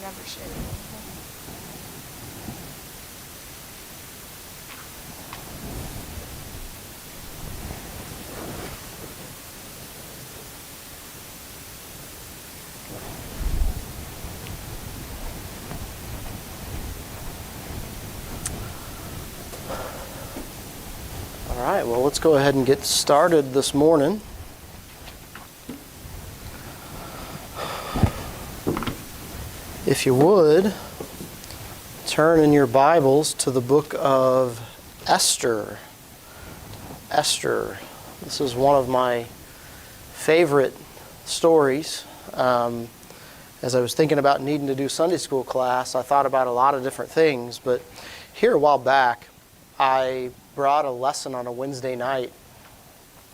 never shared anything. All right, well, let's go ahead and get started this morning. If you would, turn in your Bibles to the book of Esther. Esther. This is one of my favorite stories. As I was thinking about needing to do Sunday school class, I thought about a lot of different things, but here a while back, I brought a lesson on a Wednesday night.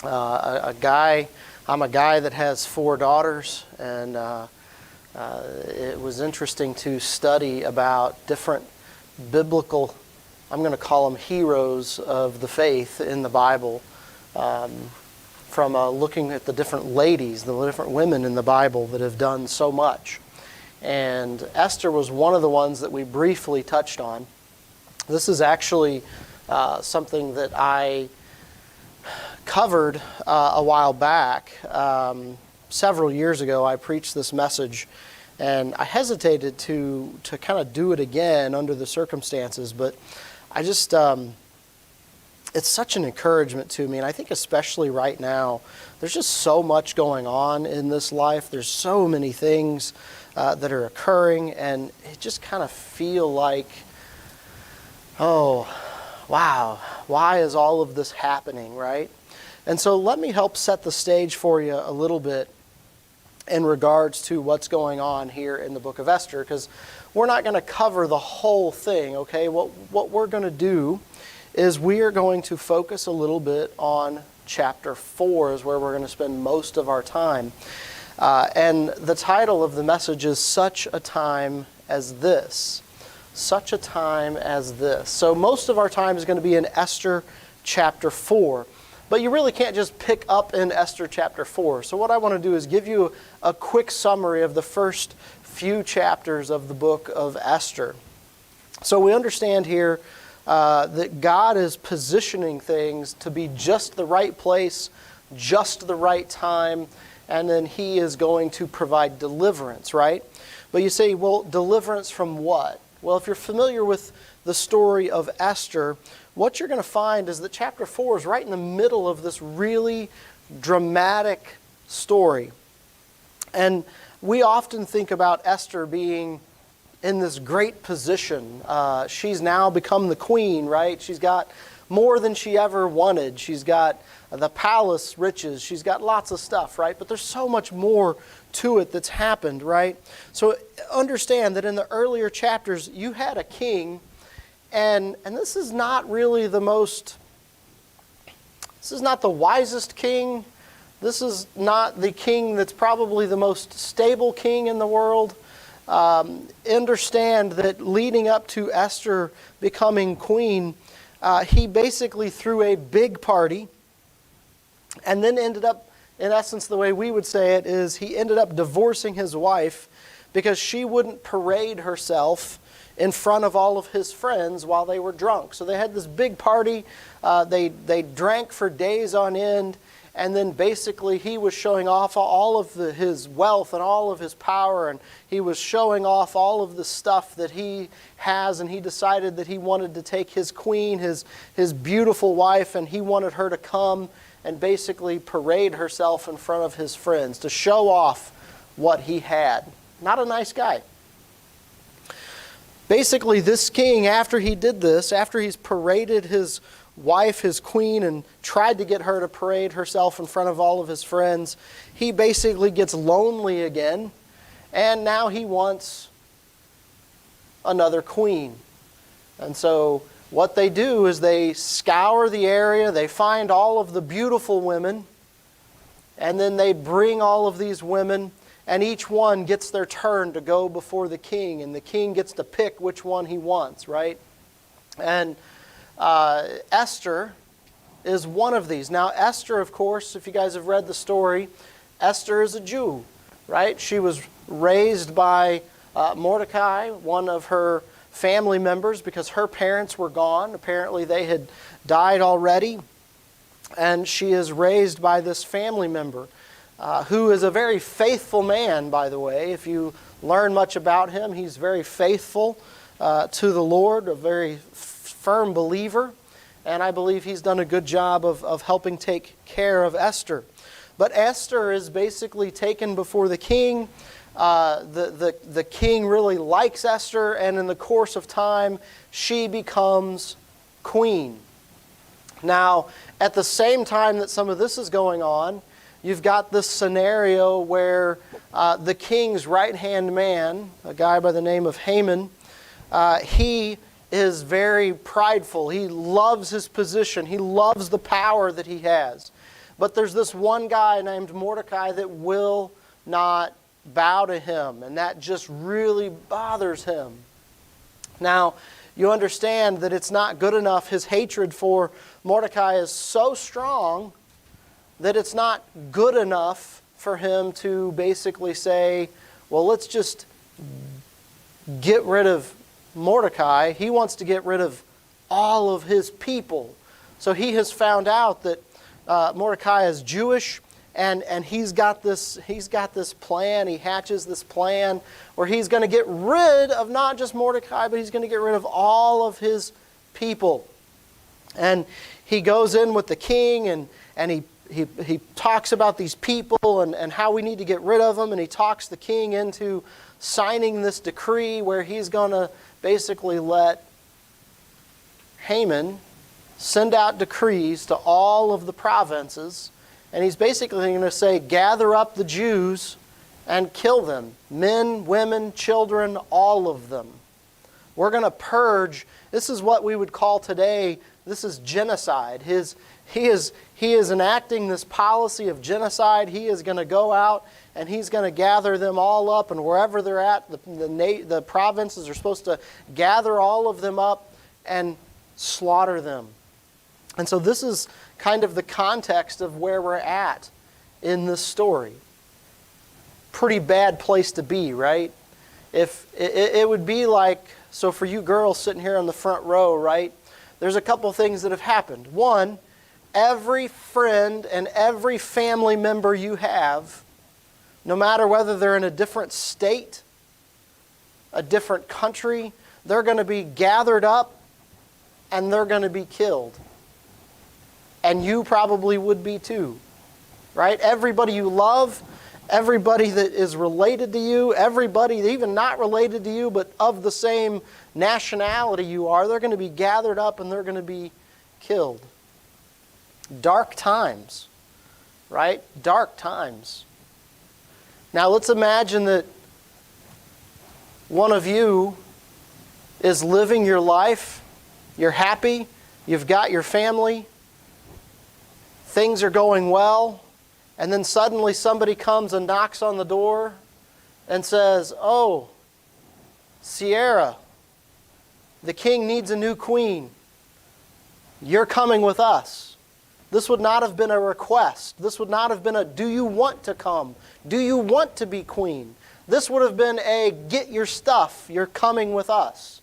I'm a guy that has 4 daughters, and it was interesting to study about different biblical, I'm going to call them heroes of the faith in the Bible, from looking at the different ladies, the different women in the Bible that have done so much. And Esther was one of the ones that we briefly touched on. This is actually something that I covered a while back. Several years ago, I preached this message, and I hesitated to kind of do it again under the circumstances, but I just, it's such an encouragement to me, and I think especially right now, there's just so much going on in this life. There's so many things that are occurring, and it just kind of feel like, oh, wow, why is all of this happening, right? And so let me help set the stage for you a little bit in regards to what's going on here in the book of Esther, because we're not going to cover the whole thing, okay? What we're going to do is we are going to focus a little bit on chapter 4 is where we're going to spend most of our time. And the title of the message is Such a Time as This. Such a time as this. So most of our time is going to be in Esther chapter 4. But you really can't just pick up in Esther chapter 4. So what I want to do is give you a quick summary of the first few chapters of the book of Esther. So we understand here that God is positioning things to be just the right place, just the right time, and then He is going to provide deliverance, right? But you say, well, deliverance from what? Well, if you're familiar with the story of Esther, what you're going to find is that chapter 4 is right in the middle of this really dramatic story. And we often think about Esther being in this great position. She's now become the queen, right? She's got more than she ever wanted. She's got the palace riches. She's got lots of stuff, right? But there's so much more to it that's happened, right? So understand that in the earlier chapters, you had a king, and this is not really this is not the wisest king. This is not the king that's probably the most stable king in the world. Understand that leading up to Esther becoming queen, he basically threw a big party and then ended up, in essence, the way we would say it is he ended up divorcing his wife because she wouldn't parade herself in front of all of his friends while they were drunk. So they had this big party. They drank for days on end. And then basically he was showing off all of his wealth and all of his power. And he was showing off all of the stuff that he has. And he decided that he wanted to take his queen, his beautiful wife, and he wanted her to come and basically parade herself in front of his friends to show off what he had. Not a nice guy. Basically, this king, after he did this, after he's paraded his wife, his queen, and tried to get her to parade herself in front of all of his friends, he basically gets lonely again, and now he wants another queen. And so what they do is they scour the area, they find all of the beautiful women, and then they bring all of these women, and each one gets their turn to go before the king, and the king gets to pick which one he wants, right? And Esther is one of these. Now, Esther, of course, if you guys have read the story, Esther is a Jew, right? She was raised by Mordecai, one of her family members, because her parents were gone. Apparently they had died already. And she is raised by this family member, who is a very faithful man, by the way. If you learn much about him, he's very faithful to the Lord, a very firm believer. And I believe he's done a good job of helping take care of Esther. But Esther is basically taken before the king. The king really likes Esther, and in the course of time, she becomes queen. Now, at the same time that some of this is going on, you've got this scenario where the king's right-hand man, a guy by the name of Haman, he is very prideful. He loves his position. He loves the power that he has. But there's this one guy named Mordecai that will not bow to him, and that just really bothers him. Now, you understand that it's not good enough. His hatred for Mordecai is so strong that it's not good enough for him to basically say, well, let's just get rid of Mordecai. He wants to get rid of all of his people. So he has found out that Mordecai is Jewish, and he's got this plan. He hatches this plan where he's going to get rid of not just Mordecai, but he's going to get rid of all of his people. And he goes in with the king, and he talks about these people and how we need to get rid of them, and he talks the king into signing this decree where he's going to basically let Haman send out decrees to all of the provinces, and he's basically going to say, gather up the Jews and kill them. Men, women, children, all of them. We're going to purge. This is what we would call today, this is genocide. He is enacting this policy of genocide. He is going to go out and he's going to gather them all up, and wherever they're at, the provinces are supposed to gather all of them up and slaughter them. And so this is kind of the context of where we're at in this story. Pretty bad place to be, right? If it would be like, so for you girls sitting here on the front row, right? There's a couple things that have happened. One, every friend and every family member you have, no matter whether they're in a different state, a different country, they're going to be gathered up and they're going to be killed. And you probably would be too, right? Everybody you love, everybody that is related to you, everybody even not related to you but of the same nationality you are, they're going to be gathered up and they're going to be killed. Dark times, right? Dark times. Now let's imagine that one of you is living your life, you're happy, you've got your family, things are going well, and then suddenly somebody comes and knocks on the door and says, oh, Sierra, the king needs a new queen. You're coming with us. This would not have been a request. This would not have been a, do you want to come? Do you want to be queen? This would have been a, get your stuff. You're coming with us.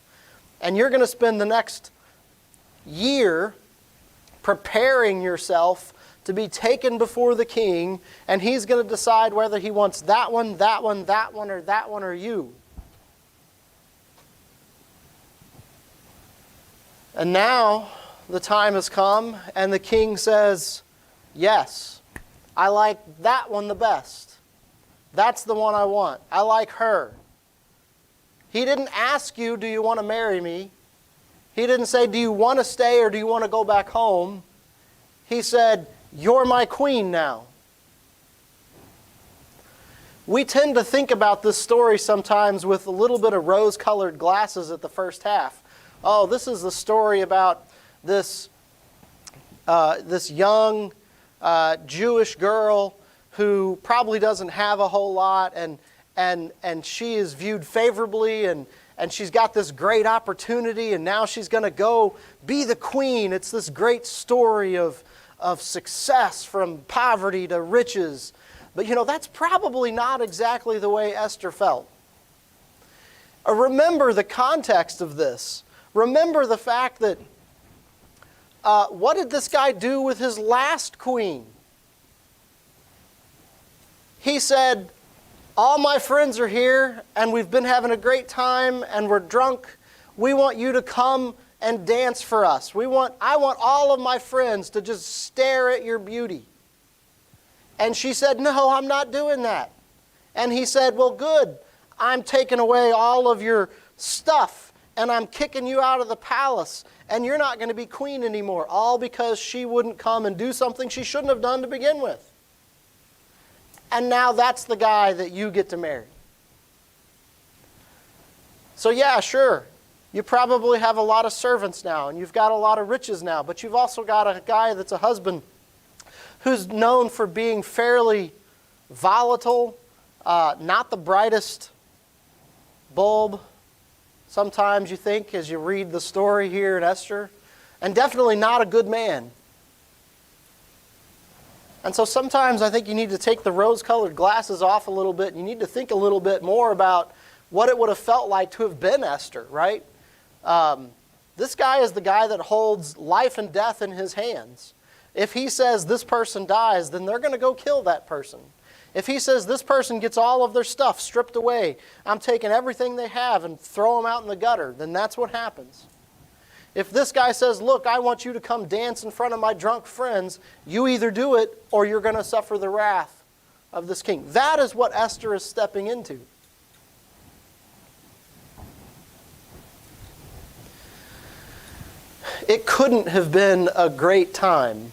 And you're going to spend the next year preparing yourself to be taken before the king, and he's going to decide whether he wants that one, that one, that one, or that one, or you. And now the time has come, and the king says, yes, I like that one the best. That's the one I want. I like her. He didn't ask you, do you want to marry me? He didn't say, do you want to stay or do you want to go back home? He said, you're my queen now. We tend to think about this story sometimes with a little bit of rose-colored glasses at the first half. Oh, this is the story about this young Jewish girl who probably doesn't have a whole lot, and she is viewed favorably, and she's got this great opportunity, and now she's going to go be the queen. It's this great story of success from poverty to riches. But you know, that's probably not exactly the way Esther felt. Remember the context of this. Remember the fact that what did this guy do with his last queen? He said, all my friends are here, and we've been having a great time, and we're drunk. We want you to come and dance for us. I want all of my friends to just stare at your beauty. And she said, no, I'm not doing that. And he said, well, good. I'm taking away all of your stuff, and I'm kicking you out of the palace, and you're not going to be queen anymore, all because she wouldn't come and do something she shouldn't have done to begin with. And now that's the guy that you get to marry. So yeah, sure, you probably have a lot of servants now, and you've got a lot of riches now, but you've also got a guy that's a husband who's known for being fairly volatile, not the brightest bulb, sometimes you think, as you read the story here in Esther, and definitely not a good man. And so sometimes I think you need to take the rose-colored glasses off a little bit, and you need to think a little bit more about what it would have felt like to have been Esther, right? This guy is the guy that holds life and death in his hands. If he says this person dies, then they're going to go kill that person. If he says this person gets all of their stuff stripped away, I'm taking everything they have and throw them out in the gutter, then that's what happens. If this guy says, look, I want you to come dance in front of my drunk friends, you either do it or you're going to suffer the wrath of this king. That is what Esther is stepping into. It couldn't have been a great time.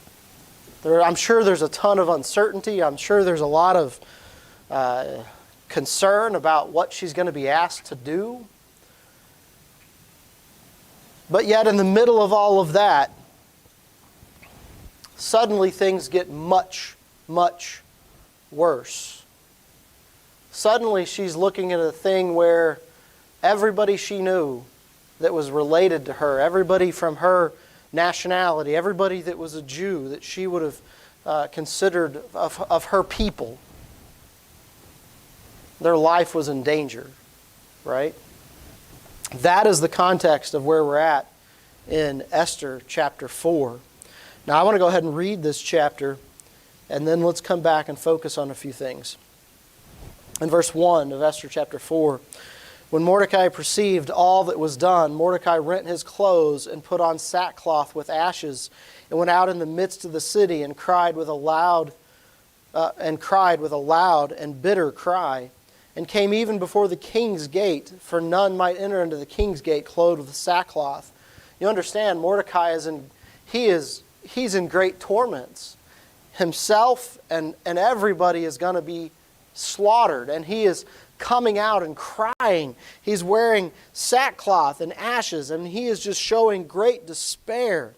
I'm sure there's a ton of uncertainty. I'm sure there's a lot of concern about what she's going to be asked to do. But yet in the middle of all of that, suddenly things get much, much worse. Suddenly she's looking at a thing where everybody she knew that was related to her, everybody from her nationality, everybody that was a Jew that she would have considered of her people, their life was in danger, right? That is the context of where we're at in Esther chapter 4. Now I want to go ahead and read this chapter, and then let's come back and focus on a few things. In verse 1 of Esther chapter 4, when Mordecai perceived all that was done, Mordecai rent his clothes and put on sackcloth with ashes, and went out in the midst of the city and cried with a loud and bitter cry, and came even before the king's gate, for none might enter into the king's gate clothed with sackcloth. You understand, Mordecai he's in great torments. Himself and everybody is going to be slaughtered, and he is coming out and crying. He's wearing sackcloth and ashes, and he is just showing great despair.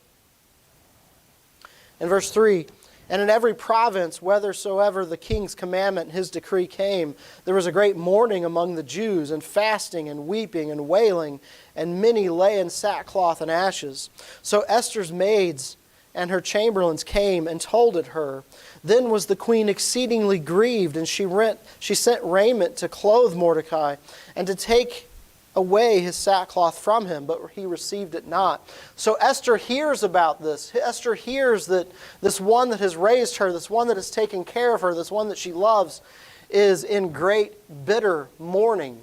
In verse 3, and in every province, whithersoever the king's commandment and his decree came, there was a great mourning among the Jews, and fasting and weeping and wailing, and many lay in sackcloth and ashes. So Esther's maids and her chamberlains came and told it her. Then was the queen exceedingly grieved, and she sent raiment to clothe Mordecai, and to take away his sackcloth from him, but he received it not. So Esther hears about this. Esther hears that this one that has raised her, this one that has taken care of her, this one that she loves, is in great bitter mourning.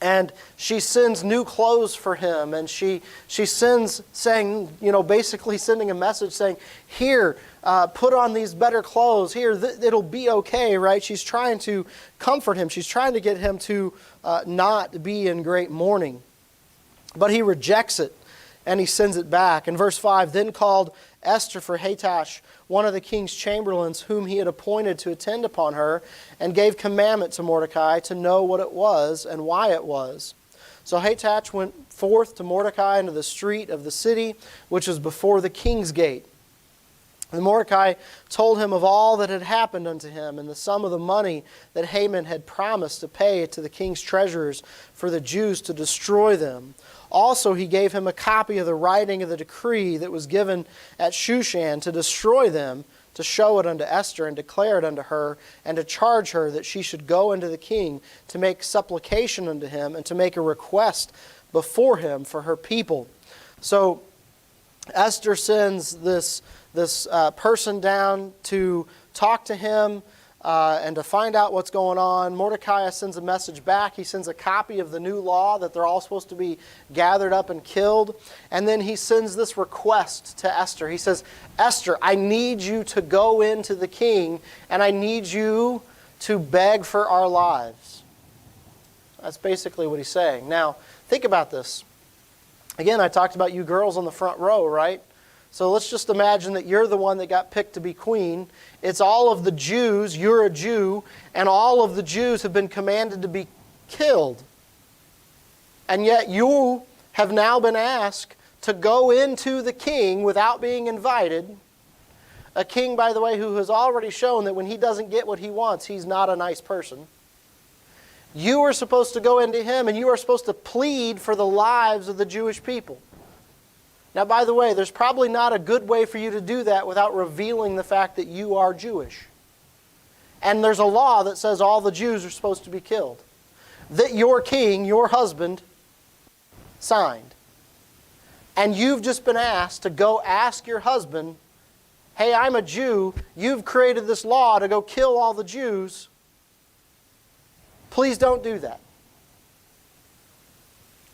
And she sends new clothes for him, and she sends, saying, basically sending a message saying, here, put on these better clothes. Here, it'll be okay, right? She's trying to comfort him. She's trying to get him to not be in great mourning. But he rejects it, and he sends it back. In verse 5, then called Esther for Hathach, one of the king's chamberlains, whom he had appointed to attend upon her, and gave commandment to Mordecai to know what it was and why it was. So Hathach went forth to Mordecai into the street of the city, which was before the king's gate. And Mordecai told him of all that had happened unto him, and the sum of the money that Haman had promised to pay to the king's treasurers for the Jews to destroy them. Also he gave him a copy of the writing of the decree that was given at Shushan to destroy them, to show it unto Esther and declare it unto her, and to charge her that she should go unto the king to make supplication unto him and to make a request before him for her people. So Esther sends this person down to talk to him and to find out what's going on. Mordecai sends a message back. He sends a copy of the new law that they're all supposed to be gathered up and killed. And then he sends this request to Esther. He says, Esther, I need you to go into the king, and I need you to beg for our lives. That's basically what he's saying. Now, think about this. Again, I talked about you girls on the front row, right? So let's just imagine that you're the one that got picked to be queen. It's all of the Jews, you're a Jew, and all of the Jews have been commanded to be killed. And yet you have now been asked to go into the king without being invited. A king, by the way, who has already shown that when he doesn't get what he wants, he's not a nice person. You are supposed to go into him, and you are supposed to plead for the lives of the Jewish people. Now, by the way, there's probably not a good way for you to do that without revealing the fact that you are Jewish. And there's a law that says all the Jews are supposed to be killed. That your king, your husband, signed. And you've just been asked to go ask your husband, hey, I'm a Jew. You've created this law to go kill all the Jews. Please don't do that.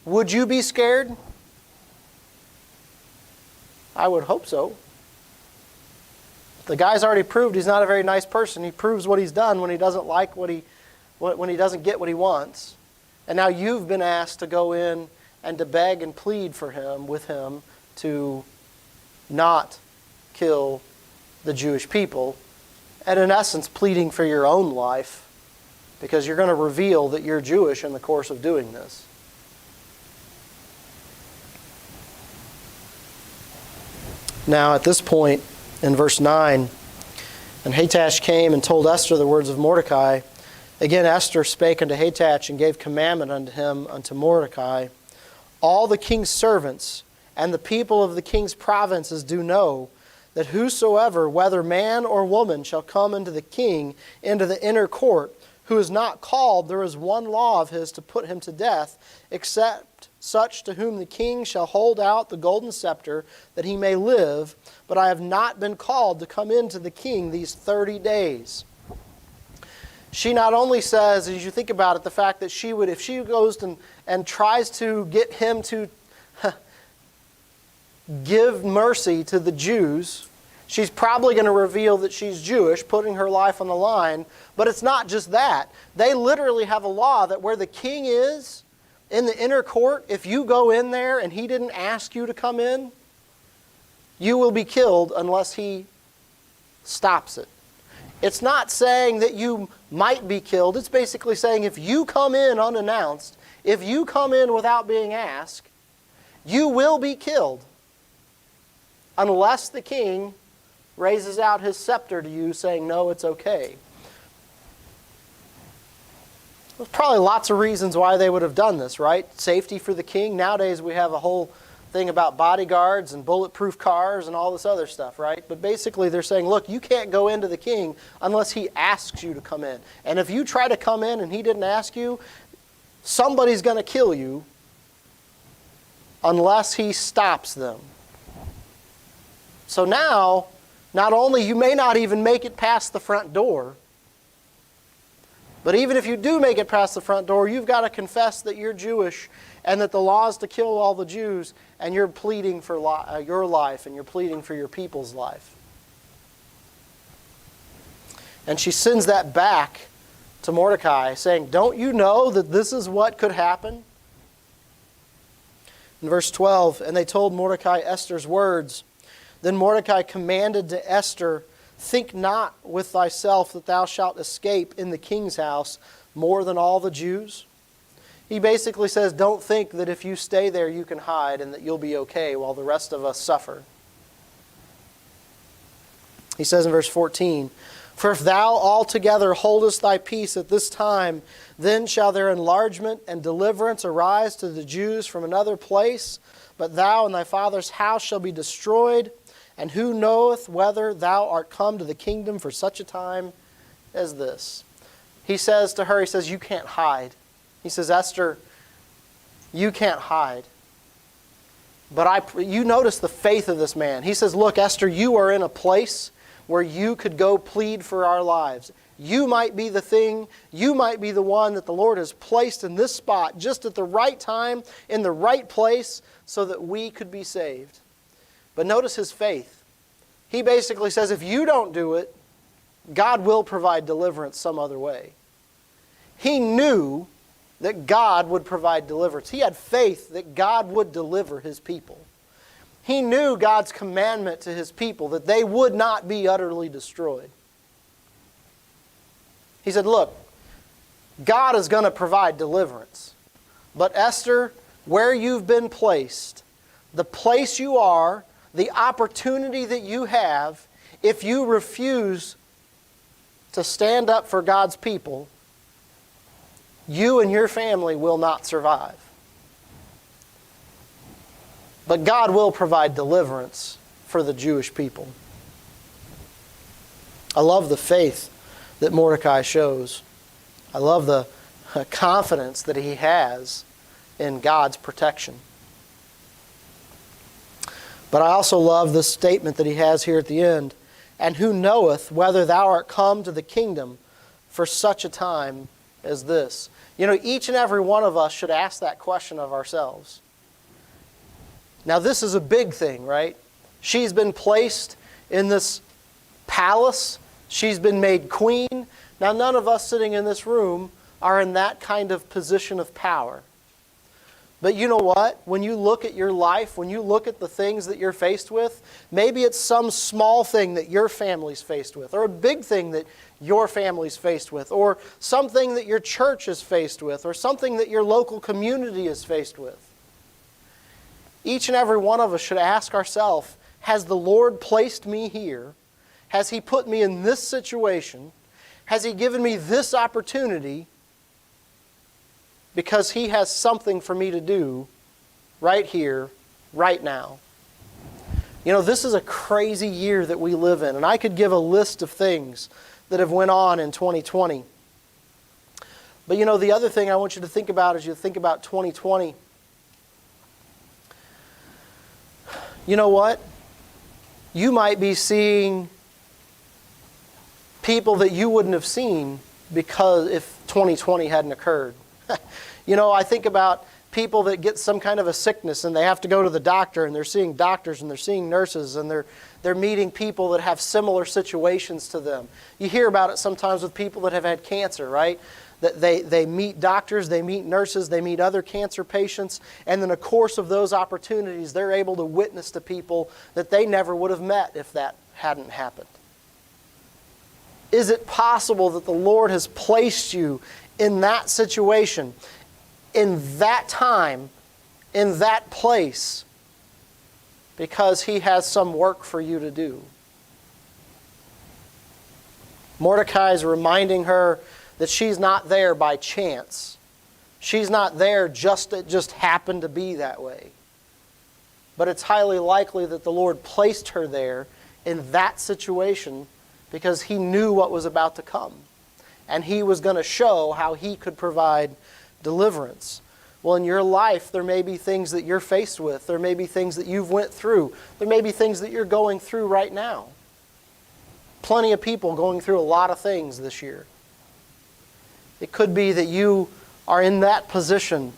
Would you be scared? I would hope so. The guy's already proved he's not a very nice person. He proves what he's done when he doesn't like when he doesn't get what he wants. And now you've been asked to go in and to beg and plead for him, with him, to not kill the Jewish people. And in essence, pleading for your own life, because you're going to reveal that you're Jewish in the course of doing this. Now, at this point, in verse 9, and Hathach came and told Esther the words of Mordecai. Again Esther spake unto Hathach and gave commandment unto him, unto Mordecai. All the king's servants and the people of the king's provinces do know that whosoever, whether man or woman, shall come into the king, into the inner court, who is not called, there is one law of his to put him to death, except such to whom the king shall hold out the golden scepter, that he may live. But I have not been called to come into the king these 30 days. She not only says, as you think about it, the fact that she would, if she goes and tries to get him to give mercy to the Jews, she's probably going to reveal that she's Jewish, putting her life on the line. But it's not just that. They literally have a law that where the king is, in the inner court, if you go in there and he didn't ask you to come in, you will be killed unless he stops it. It's not saying that you might be killed. It's basically saying if you come in unannounced, if you come in without being asked, you will be killed unless the king raises out his scepter to you saying, no, it's okay. There's probably lots of reasons why they would have done this, right? Safety for the king. Nowadays we have a whole thing about bodyguards and bulletproof cars and all this other stuff, right? But basically they're saying, look, you can't go into the king unless he asks you to come in. And if you try to come in and he didn't ask you, somebody's going to kill you unless he stops them. So now, not only you may not even make it past the front door, but even if you do make it past the front door, you've got to confess that you're Jewish and that the law is to kill all the Jews, and you're pleading for your life and you're pleading for your people's life. And she sends that back to Mordecai, saying, don't you know that this is what could happen? In verse 12, and they told Mordecai Esther's words. Then Mordecai commanded to Esther, think not with thyself that thou shalt escape in the king's house more than all the Jews. He basically says, don't think that if you stay there you can hide and that you'll be okay while the rest of us suffer. He says in verse 14, for if thou altogether holdest thy peace at this time, then shall their enlargement and deliverance arise to the Jews from another place, but thou and thy father's house shall be destroyed, And who knoweth whether thou art come to the kingdom for such a time as this? He says to her, he says, you can't hide. He says, Esther, you can't hide. But you notice the faith of this man. He says, look, Esther, you are in a place where you could go plead for our lives. You might be the thing, you might be the one that the Lord has placed in this spot just at the right time, in the right place, so that we could be saved. But notice his faith. He basically says, if you don't do it, God will provide deliverance some other way. He knew that God would provide deliverance. He had faith that God would deliver his people. He knew God's commandment to his people that they would not be utterly destroyed. He said, look, God is going to provide deliverance. But Esther, where you've been placed, the place you are, the opportunity that you have, if you refuse to stand up for God's people, you and your family will not survive. But God will provide deliverance for the Jewish people. I love the faith that Mordecai shows. I love the confidence that he has in God's protection. But I also love this statement that he has here at the end. And who knoweth whether thou art come to the kingdom for such a time as this? You know, each and every one of us should ask that question of ourselves. Now, this is a big thing, right? She's been placed in this palace. She's been made queen. Now, none of us sitting in this room are in that kind of position of power. But you know what? When you look at your life, when you look at the things that you're faced with, maybe it's some small thing that your family's faced with, or a big thing that your family's faced with, or something that your church is faced with, or something that your local community is faced with. Each and every one of us should ask ourselves, has the Lord placed me here? Has He put me in this situation? Has He given me this opportunity? Because He has something for me to do right here, right now. You know, this is a crazy year that we live in, and I could give a list of things that have went on in 2020. But you know, the other thing I want you to think about as you think about 2020, you know what? You might be seeing people that you wouldn't have seen because if 2020 hadn't occurred. You know, I think about people that get some kind of a sickness and they have to go to the doctor, and they're seeing doctors and they're seeing nurses, and they're meeting people that have similar situations to them. You hear about it sometimes with people that have had cancer, right? That they meet doctors, they meet nurses, they meet other cancer patients, and in the course of those opportunities, they're able to witness to people that they never would have met if that hadn't happened. Is it possible that the Lord has placed you in that situation, in that time, in that place, because He has some work for you to do? Mordecai is reminding her that she's not there by chance. She's not there it just happened to be that way. But it's highly likely that the Lord placed her there in that situation because He knew what was about to come. And He was going to show how He could provide deliverance. Well, in your life, there may be things that you're faced with. There may be things that you've went through. There may be things that you're going through right now. Plenty of people going through a lot of things this year. It could be that you are in that position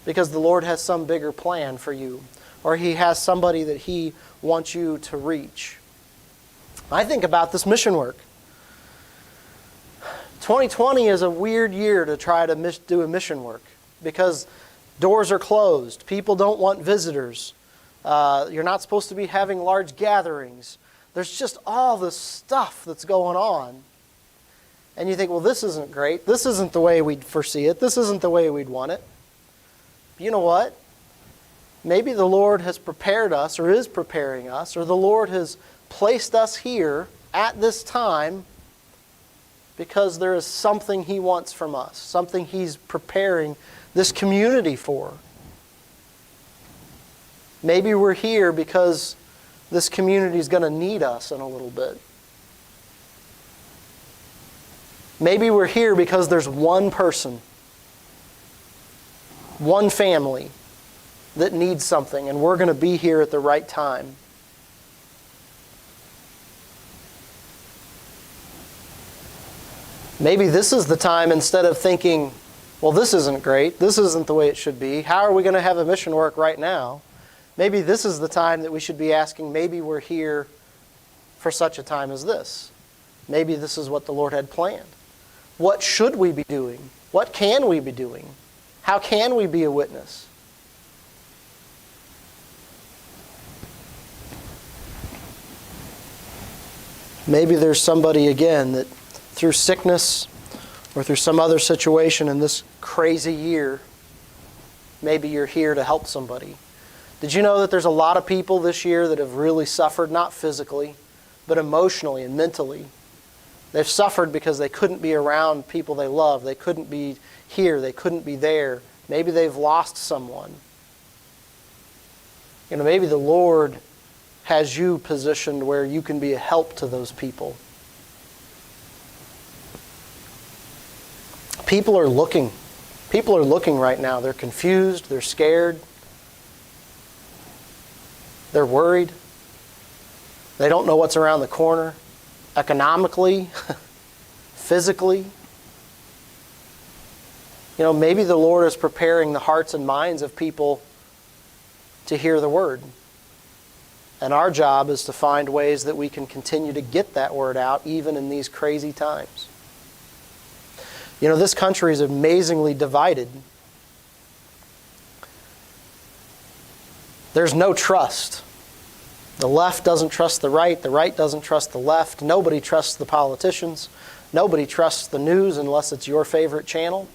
because the Lord has some bigger plan for you, or He has somebody that He wants you to reach. I think about this mission work. 2020 is a weird year to try to do a mission work because doors are closed. People don't want visitors. You're not supposed to be having large gatherings. There's just all this stuff that's going on. And you think, well, this isn't great. This isn't the way we'd foresee it. This isn't the way we'd want it. You know what? Maybe the Lord has prepared us or is preparing us, or the Lord has placed us here at this time because there is something He wants from us, something He's preparing this community for. Maybe we're here because this community is going to need us in a little bit. Maybe we're here because there's one person, one family that needs something, and we're going to be here at the right time. Maybe this is the time, instead of thinking, well, this isn't great, this isn't the way it should be, how are we going to have a mission work right now? Maybe this is the time that we should be asking, maybe we're here for such a time as this. Maybe this is what the Lord had planned. What should we be doing? What can we be doing? How can we be a witness? Maybe there's somebody again that through sickness or through some other situation in this crazy year, maybe you're here to help somebody. Did you know that there's a lot of people this year that have really suffered, not physically, but emotionally and mentally? They've suffered because they couldn't be around people they love. They couldn't be here. They couldn't be there. Maybe they've lost someone. Maybe the Lord has you positioned where you can be a help to those people. People are looking. People are looking right now. They're confused. They're scared. They're worried. They don't know what's around the corner. Economically, physically. Maybe the Lord is preparing the hearts and minds of people to hear the Word. And our job is to find ways that we can continue to get that Word out even in these crazy times. This country is amazingly divided. There's no trust. The left doesn't trust the right doesn't trust the left. Nobody trusts the politicians. Nobody trusts the news unless it's your favorite channel.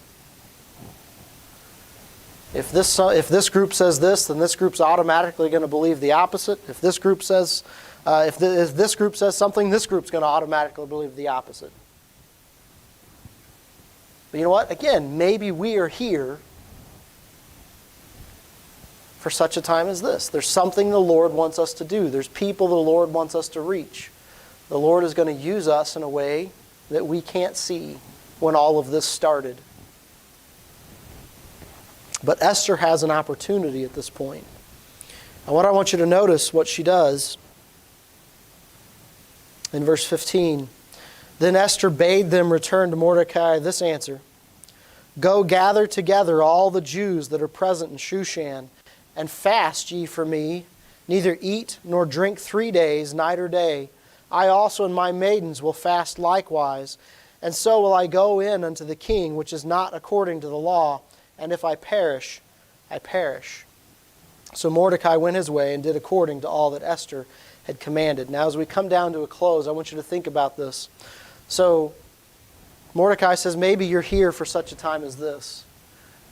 If this group says this, then this group's automatically going to believe the opposite. If this group says if this group says something, this group's going to automatically believe the opposite. But you know what? Again, maybe we are here for such a time as this. There's something the Lord wants us to do. There's people the Lord wants us to reach. The Lord is going to use us in a way that we can't see when all of this started. But Esther has an opportunity at this point. And what I want you to notice, what she does in verse 15. Then Esther bade them return to Mordecai this answer: Go gather together all the Jews that are present in Shushan, and fast ye for me, neither eat nor drink 3 days, night or day. I also and my maidens will fast likewise, and so will I go in unto the king, which is not according to the law, and if I perish, I perish. So Mordecai went his way and did according to all that Esther had commanded. Now as we come down to a close, I want you to think about this. So Mordecai says, maybe you're here for such a time as this.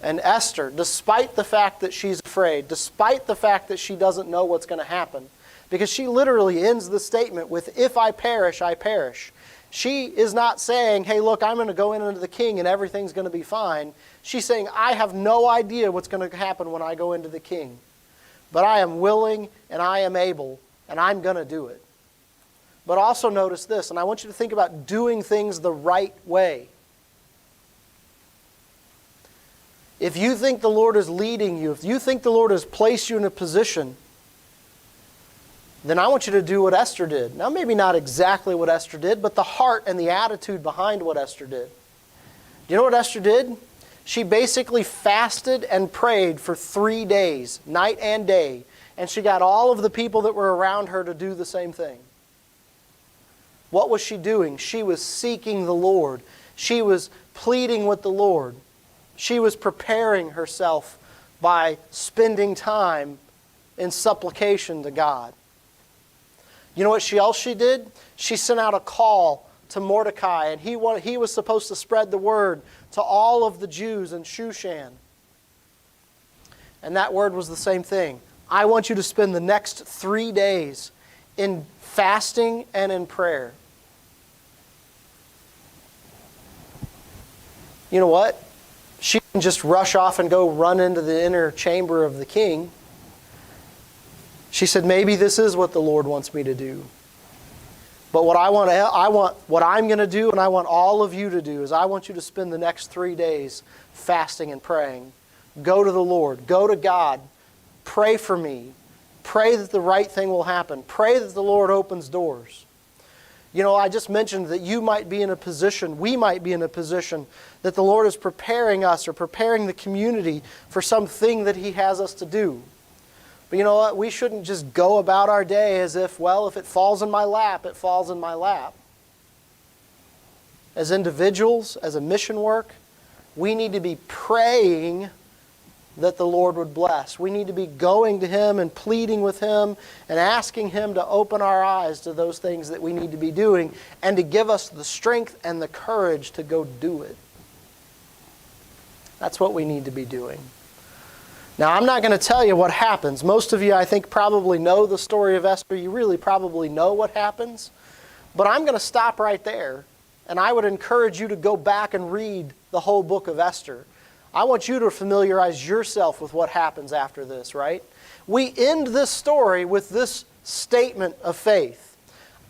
And Esther, despite the fact that she's afraid, despite the fact that she doesn't know what's going to happen, because she literally ends the statement with, if I perish, I perish. She is not saying, hey, look, I'm going to go in unto the king and everything's going to be fine. She's saying, I have no idea what's going to happen when I go into the king. But I am willing and I am able and I'm going to do it. But also notice this, and I want you to think about doing things the right way. If you think the Lord is leading you, if you think the Lord has placed you in a position, then I want you to do what Esther did. Now, maybe not exactly what Esther did, but the heart and the attitude behind what Esther did. Do you know what Esther did? She basically fasted and prayed for 3 days, night and day, and she got all of the people that were around her to do the same thing. What was she doing? She was seeking the Lord. She was pleading with the Lord. She was preparing herself by spending time in supplication to God. You know what else she did? She sent out a call to Mordecai, and he was supposed to spread the word to all of the Jews in Shushan. And that word was the same thing. I want you to spend the next 3 days in fasting and in prayer. You know what? She didn't just rush off and go run into the inner chamber of the king. She said, maybe this is what the Lord wants me to do. But what what I'm going to do, and I want all of you to do, is I want you to spend the next 3 days fasting and praying. Go to the Lord. Go to God. Pray for me. Pray that the right thing will happen. Pray that the Lord opens doors. You know, I just mentioned that you might be in a position, we might be in a position, that the Lord is preparing us or preparing the community for something that He has us to do. But you know what? We shouldn't just go about our day as if, well, if it falls in my lap, it falls in my lap. As individuals, as a mission work, we need to be praying that the Lord would bless. We need to be going to Him and pleading with Him and asking Him to open our eyes to those things that we need to be doing and to give us the strength and the courage to go do it. That's what we need to be doing. Now, I'm not going to tell you what happens. Most of you, I think, probably know the story of Esther. You really probably know what happens. But I'm going to stop right there. And I would encourage you to go back and read the whole book of Esther. I want you to familiarize yourself with what happens after this, right? We end this story with this statement of faith.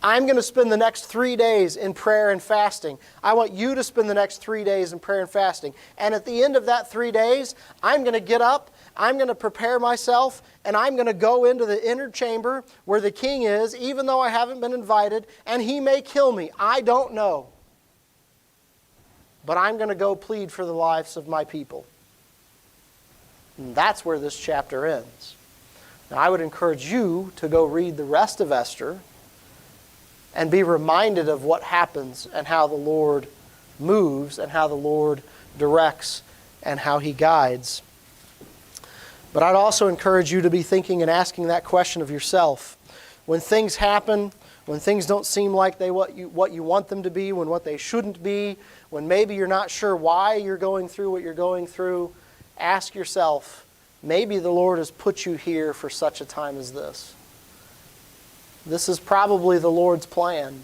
I'm going to spend the next 3 days in prayer and fasting. I want you to spend the next 3 days in prayer and fasting. And at the end of that 3 days, I'm going to get up, I'm going to prepare myself, and I'm going to go into the inner chamber where the king is, even though I haven't been invited, and he may kill me. I don't know. But I'm going to go plead for the lives of my people. And that's where this chapter ends. Now, I would encourage you to go read the rest of Esther and be reminded of what happens and how the Lord moves and how the Lord directs and how He guides. But I'd also encourage you to be thinking and asking that question of yourself. When things happen, when things don't seem like what you want them to be, when what they shouldn't be, when maybe you're not sure why you're going through what you're going through, ask yourself, maybe the Lord has put you here for such a time as this. This is probably the Lord's plan.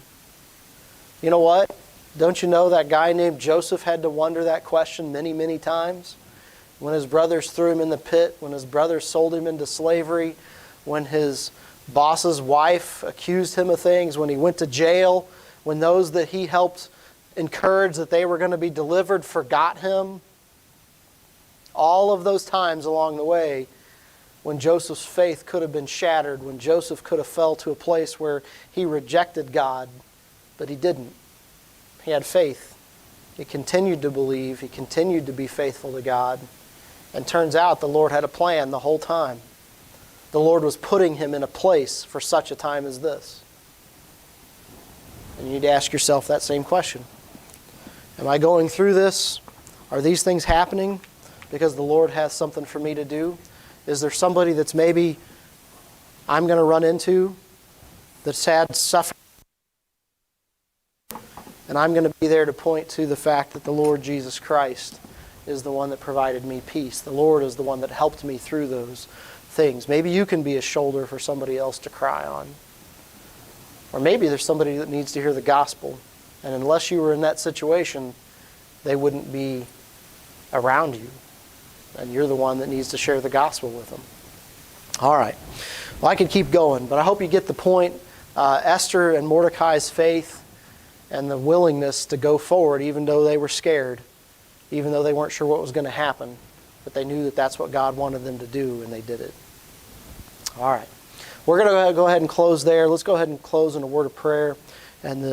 You know what? Don't you know that guy named Joseph had to wonder that question many, many times? When his brothers threw him in the pit, when his brothers sold him into slavery, when his boss's wife accused him of things, when he went to jail, when those that he helped encourage that they were going to be delivered forgot him. All of those times along the way when Joseph's faith could have been shattered, when Joseph could have fell to a place where he rejected God, but he didn't. He had faith. He continued to believe. He continued to be faithful to God. And turns out the Lord had a plan the whole time. The Lord was putting him in a place for such a time as this. And you need to ask yourself that same question. Am I going through this? Are these things happening because the Lord has something for me to do? Is there somebody that's maybe I'm going to run into that's had suffering? And I'm going to be there to point to the fact that the Lord Jesus Christ is the one that provided me peace. The Lord is the one that helped me through those things. Maybe you can be a shoulder for somebody else to cry on. Or maybe there's somebody that needs to hear the gospel. And unless you were in that situation, they wouldn't be around you. And you're the one that needs to share the gospel with them. All right. Well, I could keep going, but I hope you get the point. Esther and Mordecai's faith and the willingness to go forward, even though they were scared, even though they weren't sure what was going to happen, but they knew that that's what God wanted them to do, and they did it. All right. We're going to go ahead and close there. Let's go ahead and close in a word of prayer, and then